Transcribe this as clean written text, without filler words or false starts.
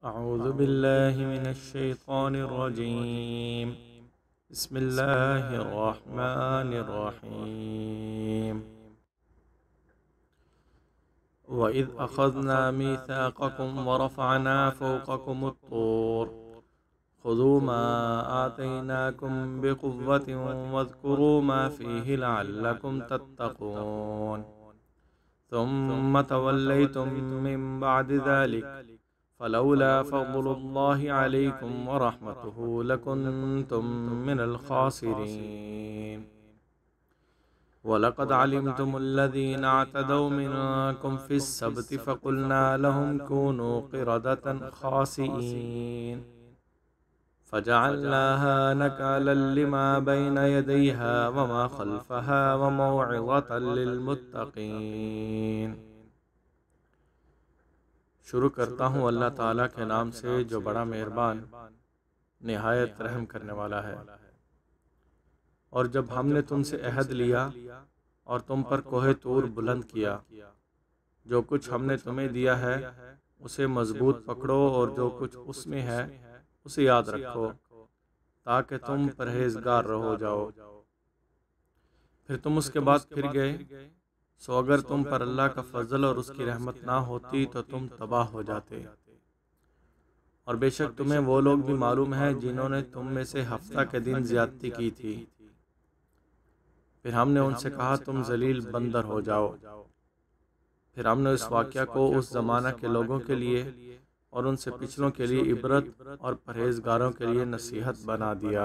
أعوذ بالله من الشيطان الرجيم. بسم الله الرحمن الرحيم. وإذ أخذنا ميثاقكم ورفعنا فوقكم الطور خذوا ما آتيناكم بقوة واذكروا ما فيه لعلكم تتقون ثم توليتم من بعد ذلك فلولا فضل الله عليكم ورحمته لكنتم من الخاسرين. ولقد علمتم الذين اعتدوا منكم في السبت فقلنا لهم كونوا قردة خاسئين فجعلناها نكالا لما بين يديها وما خلفها وموعظة للمتقين. شروع کرتا ہوں اللہ تعالیٰ کے نام سے جو بڑا مہربان نہایت رحم کرنے والا ہے. اور جب ہم نے تم سے عہد لیا اور تم پر کوہ طور بلند کیا، جو کچھ ہم نے تمہیں دیا ہے اسے مضبوط پکڑو اور جو کچھ اس میں ہے اسے یاد رکھو تاکہ تم پرہیزگار رہو جاؤ. پھر تم اس کے بعد پھر گئے، سو اگر تم پر اللہ کا فضل اور اس کی رحمت نہ ہوتی تو تم تباہ ہو جاتے. اور بے شک تمہیں وہ لوگ بھی معلوم ہیں جنہوں نے تم میں سے ہفتہ کے دن زیادتی کی تھی. پھر ہم نے ان سے کہا تم ذلیل بندر ہو جاؤ. پھر ہم نے اس واقعہ کو اس زمانہ کے لوگوں کے لیے اور ان سے پچھلوں کے لیے عبرت اور پرہیزگاروں کے لیے نصیحت بنا دیا.